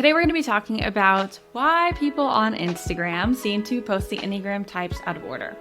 Today we're going to be talking about why people on Instagram seem to post the Enneagram types out of order.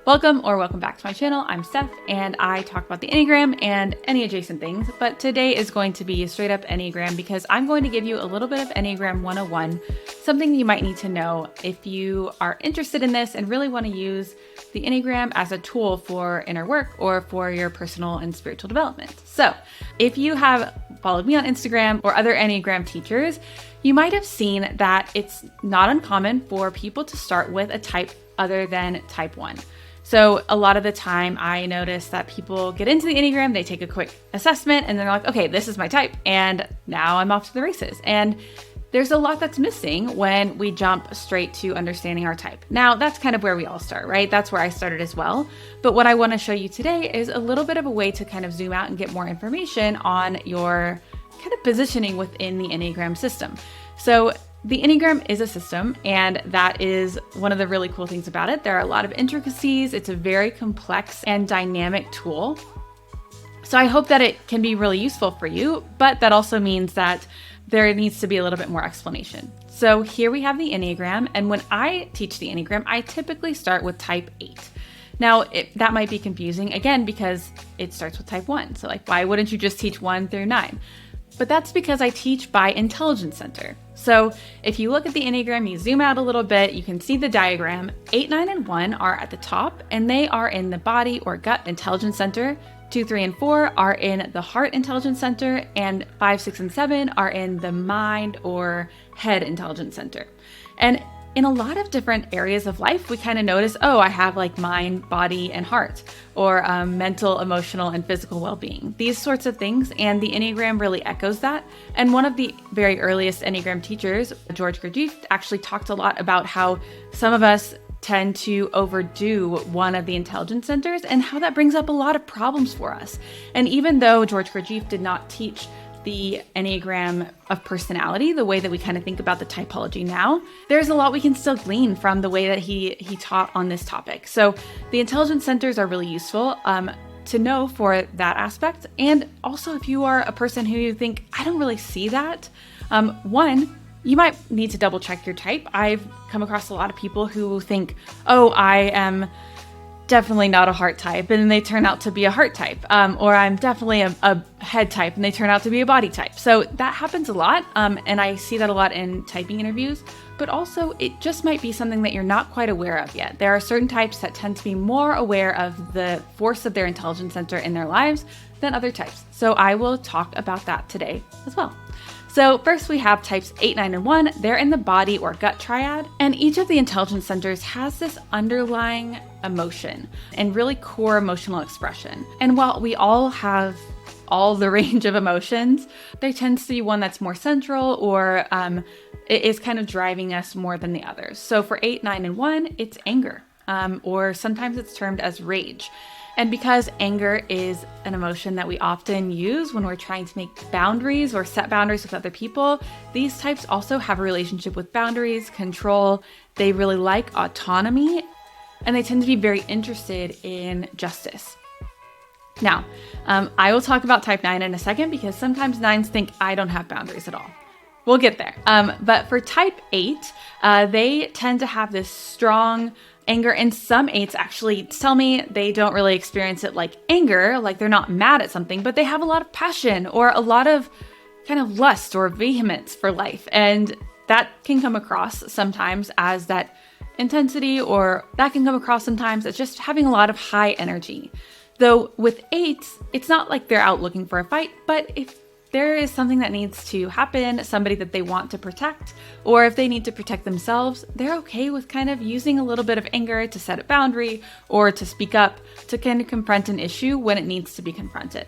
Welcome back to my channel. I'm Steph and I talk about the Enneagram and any adjacent things, but today is going to be straight up Enneagram because I'm going to give you a little bit of Enneagram 101, something you might need to know if you are interested in this and really want to use the Enneagram as a tool for inner work or for your personal and spiritual development. So if you have followed me on Instagram or other Enneagram teachers, you might have seen that it's not uncommon for people to start with a type other than type 1. So a lot of the time I notice that people get into the Enneagram, they take a quick assessment and they're like, okay, this is my type. And now I'm off to the races. And there's a lot that's missing when we jump straight to understanding our type. Now that's kind of where we all start, right? That's where I started as well. But what I want to show you today is a little bit of a way to kind of zoom out and get more information on your kind of positioning within the Enneagram system. So the Enneagram is a system, and that is one of the really cool things about it. There are a lot of intricacies. It's a very complex and dynamic tool. So I hope that it can be really useful for you, but that also means that there needs to be a little bit more explanation. So here we have the Enneagram, and when I teach the Enneagram, I typically start with type 8. Now, that might be confusing, again, because it starts with type 1. So like, why wouldn't you just teach 1 through 9? But that's because I teach by intelligence center. So if you look at the Enneagram, you zoom out a little bit, you can see the diagram. 8, 9, and 1 are at the top, and they are in the body or gut intelligence center. 2, 3, and 4 are in the heart intelligence center, and 5, 6, and 7 are in the mind or head intelligence center. And in a lot of different areas of life, we kind of notice, oh, I have like mind, body, and heart, or mental, emotional, and physical well-being, these sorts of things. And the Enneagram really echoes that. And one of the very earliest Enneagram teachers, George Gurdjieff, actually talked a lot about how some of us tend to overdo one of the intelligence centers and how that brings up a lot of problems for us. And even though George Gurdjieff did not teach the Enneagram of personality, the way that we kind of think about the typology now, there's a lot we can still glean from the way that he taught on this topic. So the intelligence centers are really useful to know for that aspect. And also if you are a person who you think, I don't really see that, one, you might need to double check your type. I've come across a lot of people who think, oh, I am definitely not a heart type, and then they turn out to be a heart type, or I'm definitely a head type and they turn out to be a body type. So that happens a lot, and I see that a lot in typing interviews, but also it just might be something that you're not quite aware of yet. There are certain types that tend to be more aware of the force of their intelligence center in their lives than other types. So I will talk about that today as well. So first we have types 8, 9, and 1. They're in the body or gut triad. And each of the intelligence centers has this underlying emotion and really core emotional expression. And while we all have all the range of emotions, there tends to be one that's more central or it is kind of driving us more than the others. So for 8, 9, and 1, it's anger, or sometimes it's termed as rage. And because anger is an emotion that we often use when we're trying to make boundaries or set boundaries with other people, these types also have a relationship with boundaries, control. They really like autonomy, and they tend to be very interested in justice. Now, I will talk about type 9 in a second because sometimes 9s think I don't have boundaries at all. We'll get there. But for type 8, they tend to have this strong anger, and some 8s actually tell me they don't really experience it like anger, like they're not mad at something, but they have a lot of passion or a lot of kind of lust or vehemence for life. And that can come across sometimes as that intensity, or that can come across sometimes as just having a lot of high energy. Though with 8s, it's not like they're out looking for a fight, but if there is something that needs to happen, somebody that they want to protect, or if they need to protect themselves, they're okay with kind of using a little bit of anger to set a boundary or to speak up, to kind of confront an issue when it needs to be confronted.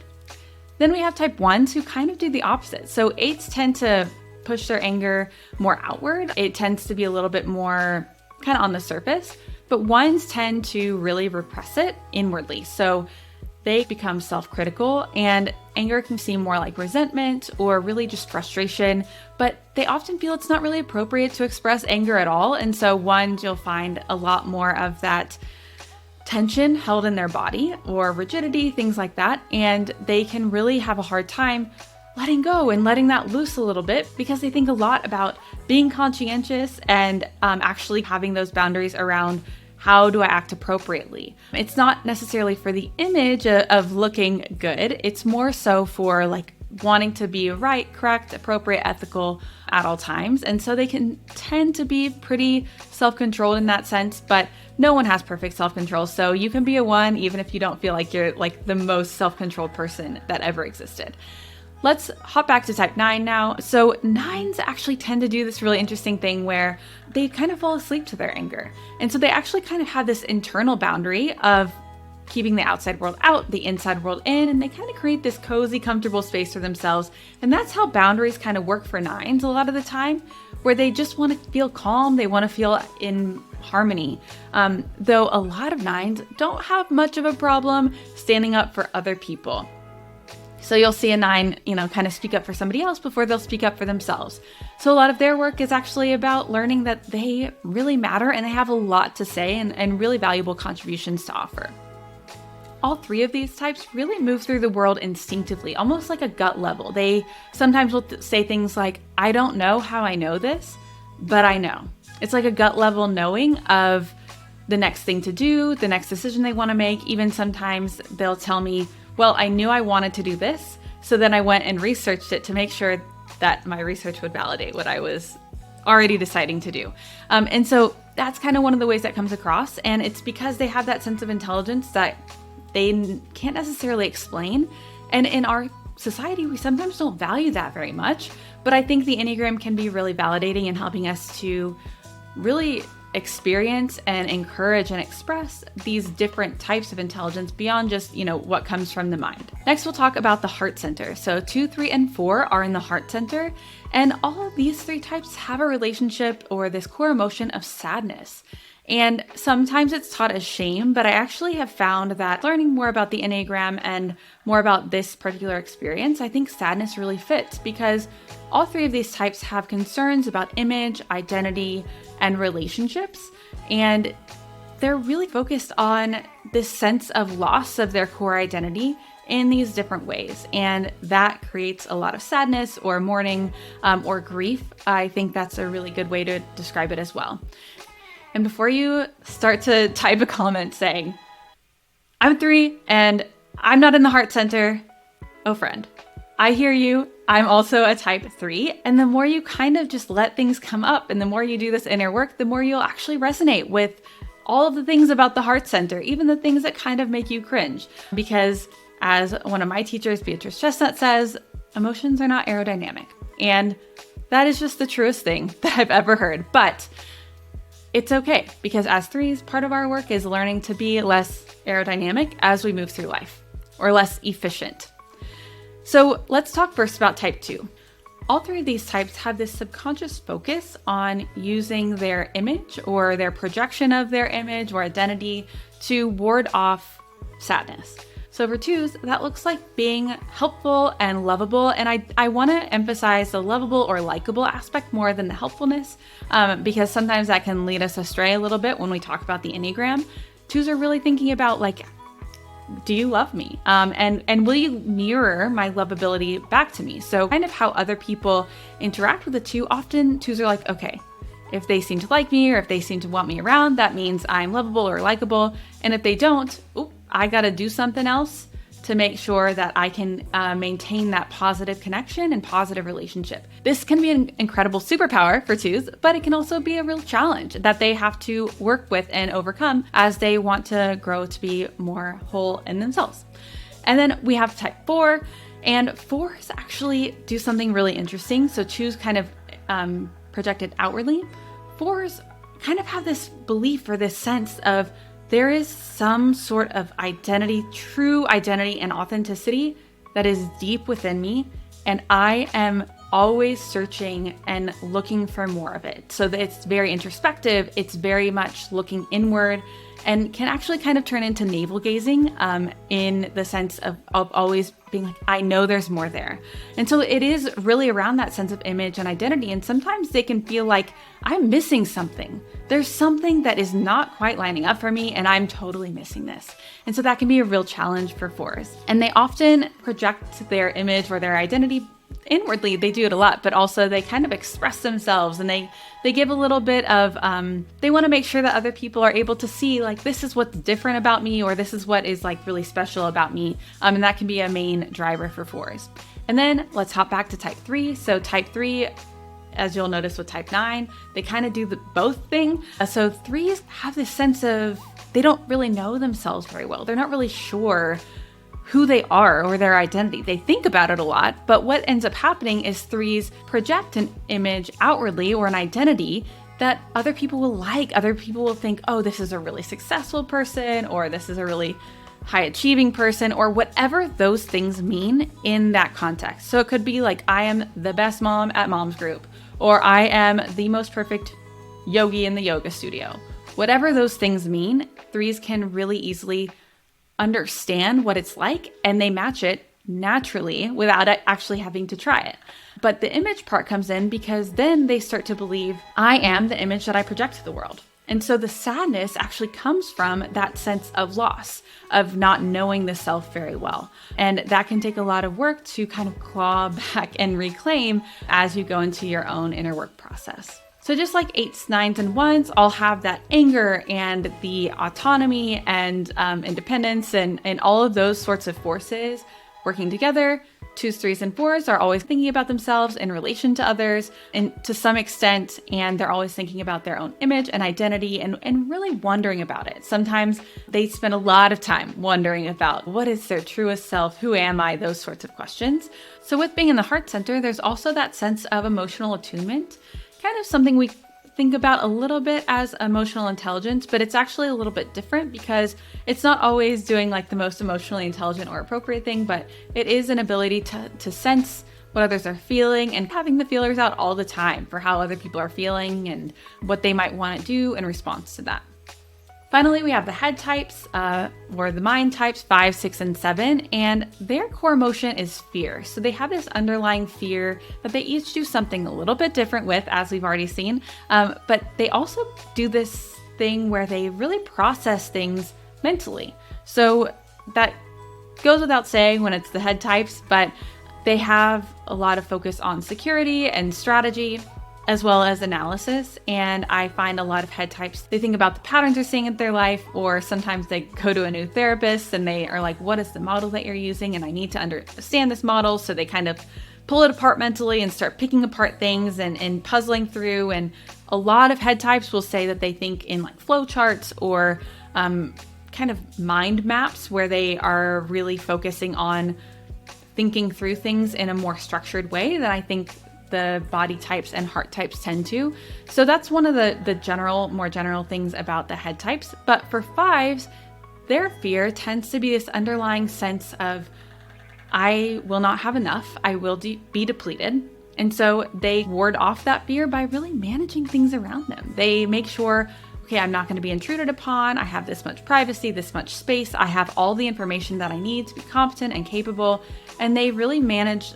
Then we have type 1s who kind of do the opposite. So 8s tend to push their anger more outward. It tends to be a little bit more kind of on the surface, but 1s tend to really repress it inwardly. So they become self-critical, and anger can seem more like resentment or really just frustration, but they often feel it's not really appropriate to express anger at all. And so 1s, you'll find a lot more of that tension held in their body or rigidity, things like that. And they can really have a hard time letting go and letting that loose a little bit, because they think a lot about being conscientious and actually having those boundaries around how do I act appropriately. It's not necessarily for the image of looking good. It's more so for like wanting to be right, correct, appropriate, ethical at all times. And so they can tend to be pretty self-controlled in that sense, but no one has perfect self-control. So you can be a 1 even if you don't feel like you're like the most self-controlled person that ever existed. Let's hop back to type 9 now. So 9s actually tend to do this really interesting thing where they kind of fall asleep to their anger. And so they actually kind of have this internal boundary of keeping the outside world out, the inside world in, and they kind of create this cozy, comfortable space for themselves. And that's how boundaries kind of work for 9s a lot of the time, where they just want to feel calm, they want to feel in harmony. Though a lot of 9s don't have much of a problem standing up for other people. So you'll see a 9, kind of speak up for somebody else before they'll speak up for themselves. So a lot of their work is actually about learning that they really matter and they have a lot to say and really valuable contributions to offer. All 3 of these types really move through the world instinctively, almost like a gut level. They sometimes will say things like, I don't know how I know this, but I know. It's like a gut level knowing of the next thing to do, the next decision they want to make. Even sometimes they'll tell me, well, I knew I wanted to do this, so then I went and researched it to make sure that my research would validate what I was already deciding to do. And so that's kind of one of the ways that comes across, and it's because they have that sense of intelligence that they can't necessarily explain. And in our society, we sometimes don't value that very much, but I think the Enneagram can be really validating in helping us to really experience and encourage and express these different types of intelligence beyond just, what comes from the mind. Next, we'll talk about the heart center. So 2, 3, and 4 are in the heart center, and all of these 3 types have a relationship or this core emotion of sadness. And sometimes it's taught as shame, but I actually have found that learning more about the Enneagram and more about this particular experience, I think sadness really fits, because all 3 of these types have concerns about image, identity, and relationships. And they're really focused on this sense of loss of their core identity in these different ways. And that creates a lot of sadness or mourning or grief. I think that's a really good way to describe it as well. And before you start to type a comment saying, I'm 3 and I'm not in the heart center, oh friend, I hear you. I'm also a type 3. And the more you kind of just let things come up and the more you do this inner work, the more you'll actually resonate with all of the things about the heart center, even the things that kind of make you cringe. Because as one of my teachers, Beatrice Chestnut, says, emotions are not aerodynamic. And that is just the truest thing that I've ever heard. But it's okay, because as 3s, part of our work is learning to be less aerodynamic as we move through life, or less efficient. So let's talk first about type 2. All 3 of these types have this subconscious focus on using their image or their projection of their image or identity to ward off sadness. So for 2s, that looks like being helpful and lovable. And I want to emphasize the lovable or likable aspect more than the helpfulness, because sometimes that can lead us astray a little bit when we talk about the Enneagram. 2s are really thinking about like, do you love me? And will you mirror my lovability back to me? So kind of how other people interact with the 2, often 2s are like, okay, if they seem to like me or if they seem to want me around, that means I'm lovable or likable. And if they don't, I got to do something else to make sure that I can maintain that positive connection and positive relationship. This can be an incredible superpower for 2s, but it can also be a real challenge that they have to work with and overcome as they want to grow to be more whole in themselves. And then we have type 4, and 4s actually do something really interesting. So 2s kind of projected outwardly. 4s kind of have this belief or this sense of there is some sort of identity, true identity and authenticity that is deep within me, and I am always searching and looking for more of it. So that it's very introspective, it's very much looking inward, and can actually kind of turn into navel gazing in the sense of always being like, I know there's more there. And so it is really around that sense of image and identity. And sometimes they can feel like I'm missing something. There's something that is not quite lining up for me and I'm totally missing this. And so that can be a real challenge for 4s. And they often project their image or their identity inwardly they do it a lot, but also they kind of express themselves, and they give a little bit of, they want to make sure that other people are able to see, like, this is what's different about me, or this is what is like really special about me. And that can be a main driver for 4s. And then let's hop back to type 3. So type 3, as you'll notice with type 9, they kind of do the both thing. So 3s have this sense of, they don't really know themselves very well. They're not really sure who they are or their identity. They think about it a lot, but what ends up happening is 3s project an image outwardly, or an identity that other people will like. Other people will think, oh, this is a really successful person, or this is a really high achieving person, or whatever those things mean in that context. So it could be like, I am the best mom at mom's group, or I am the most perfect yogi in the yoga studio. Whatever those things mean, 3s can really easily understand what it's like, and they match it naturally without actually having to try it. But the image part comes in because then they start to believe, I am the image that I project to the world. And so the sadness actually comes from that sense of loss, of not knowing the self very well. And that can take a lot of work to kind of claw back and reclaim as you go into your own inner work process. So just like 8s, 9s, and 1s all have that anger and the autonomy and independence and all of those sorts of forces working together, 2s, 3s, and 4s are always thinking about themselves in relation to others, and to some extent, and they're always thinking about their own image and identity and really wondering about it. Sometimes they spend a lot of time wondering about what is their truest self, who am I, those sorts of questions. So with being in the heart center, there's also that sense of emotional attunement, kind of something we think about a little bit as emotional intelligence, but it's actually a little bit different because it's not always doing like the most emotionally intelligent or appropriate thing, but it is an ability to sense what others are feeling and having the feelers out all the time for how other people are feeling and what they might want to do in response to that. Finally, we have the head types, or the mind types, 5, 6, and 7, and their core emotion is fear. So they have this underlying fear that they each do something a little bit different with, as we've already seen, but they also do this thing where they really process things mentally. So that goes without saying when it's the head types, but they have a lot of focus on security and strategy, as well as analysis. And I find a lot of head types, they think about the patterns they're seeing in their life, or sometimes they go to a new therapist and they are like, what is the model that you're using? And I need to understand this model. So they kind of pull it apart mentally and start picking apart things and puzzling through. And a lot of head types will say that they think in like flow charts or kind of mind maps, where they are really focusing on thinking through things in a more structured way than I think the body types and heart types tend to. So that's one of the more general things about the head types. But for 5s, their fear tends to be this underlying sense of, I will not have enough, I will be depleted. And so they ward off that fear by really managing things around them. They make sure, okay, I'm not going to be intruded upon, I have this much privacy, this much space, I have all the information that I need to be competent and capable. And they really manage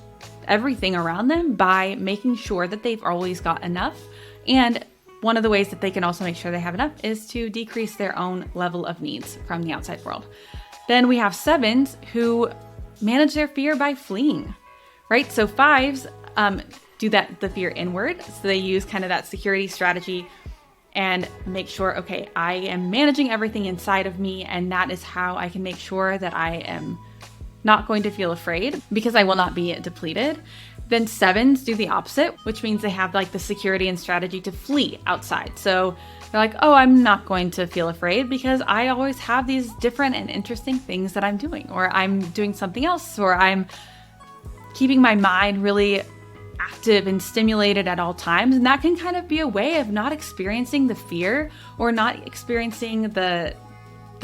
everything around them by making sure that they've always got enough. And one of the ways that they can also make sure they have enough is to decrease their own level of needs from the outside world. Then we have 7s who manage their fear by fleeing, right? So 5s do the fear inward. So they use kind of that security strategy and make sure, okay, I am managing everything inside of me, and that is how I can make sure that I am not going to feel afraid because I will not be depleted. Then 7s do the opposite, which means they have like the security and strategy to flee outside. So they're like, oh, I'm not going to feel afraid because I always have these different and interesting things that I'm doing, or I'm doing something else, or I'm keeping my mind really active and stimulated at all times. And that can kind of be a way of not experiencing the fear or not experiencing the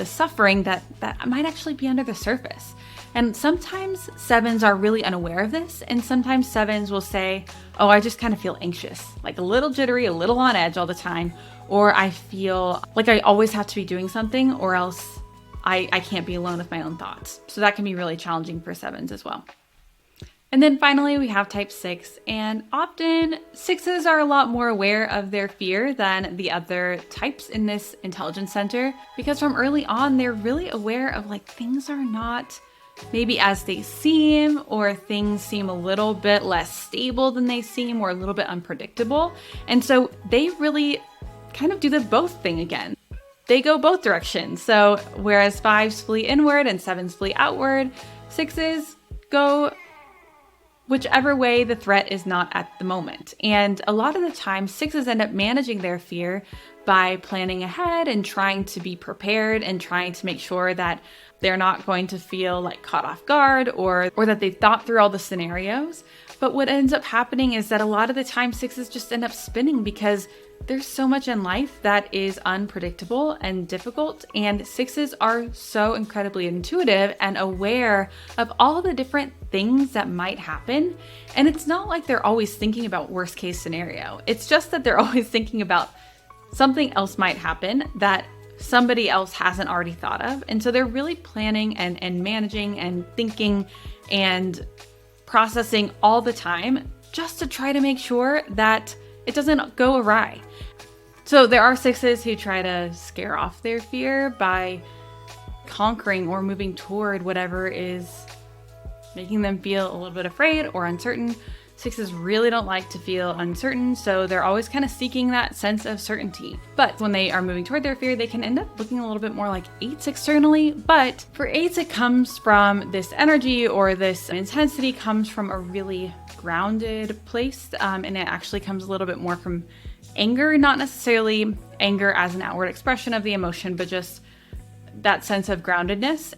suffering that might actually be under the surface. And sometimes 7s are really unaware of this. And sometimes 7s will say, oh, I just kind of feel anxious, like a little jittery, a little on edge all the time. Or I feel like I always have to be doing something, or else I can't be alone with my own thoughts. So that can be really challenging for 7s as well. And then finally, we have type 6. And often 6s are a lot more aware of their fear than the other types in this intelligence center, because from early on, they're really aware of like things are not maybe as they seem, or things seem a little bit less stable than they seem, or a little bit unpredictable. And so they really kind of do the both thing again. They go both directions. So whereas 5s flee inward and 7s flee outward, 6s go whichever way the threat is not at the moment. And a lot of the time, 6s end up managing their fear by planning ahead and trying to be prepared and trying to make sure that they're not going to feel like caught off guard or that they've thought through all the scenarios. But what ends up happening is that a lot of the time 6s just end up spinning because there's so much in life that is unpredictable and difficult, and 6s are so incredibly intuitive and aware of all the different things that might happen. And it's not like they're always thinking about worst case scenario. It's just that they're always thinking about something else might happen that somebody else hasn't already thought of. And so they're really planning and managing and thinking and processing all the time just to try to make sure that it doesn't go awry. So there are 6s who try to scare off their fear by conquering or moving toward whatever is making them feel a little bit afraid or uncertain. 6s really don't like to feel uncertain, so they're always kind of seeking that sense of certainty. But when they are moving toward their fear, they can end up looking a little bit more like 8s externally. But for 8s, it comes from this energy, or this intensity comes from a really grounded place, and it actually comes a little bit more from anger, not necessarily anger as an outward expression of the emotion, but just that sense of groundedness.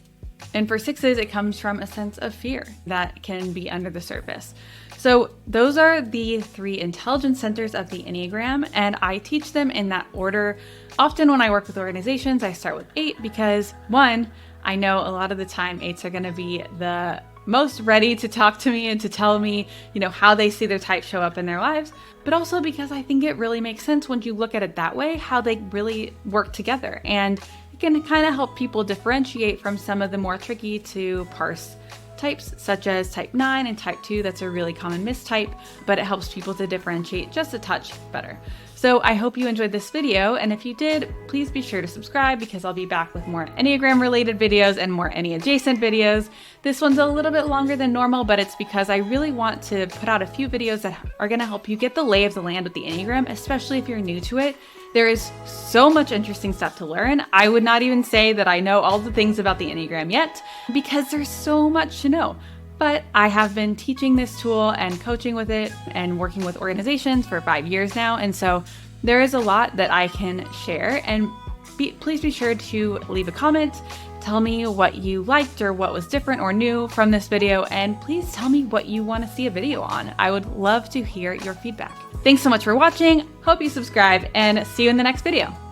And for 6s, it comes from a sense of fear that can be under the surface. So those are the 3 intelligence centers of the Enneagram, and I teach them in that order. Often when I work with organizations, I start with 8 because 1, I know a lot of the time 8s are going to be the most ready to talk to me and to tell me, how they see their type show up in their lives, but also because I think it really makes sense when you look at it that way, how they really work together. And it can kind of help people differentiate from some of the more tricky to parse types, such as type 9 and type 2. That's a really common mistype, but it helps people to differentiate just a touch better. So I hope you enjoyed this video, and if you did, please be sure to subscribe because I'll be back with more Enneagram related videos and more Enne adjacent videos. This one's a little bit longer than normal, but it's because I really want to put out a few videos that are going to help you get the lay of the land with the Enneagram, especially if you're new to it. There is so much interesting stuff to learn. I would not even say that I know all the things about the Enneagram yet because there's so much to know. But I have been teaching this tool and coaching with it and working with organizations for 5 years now. And so there is a lot that I can share. And please be sure to leave a comment. Tell me what you liked or what was different or new from this video. And please tell me what you want to see a video on. I would love to hear your feedback. Thanks so much for watching. Hope you subscribe and see you in the next video.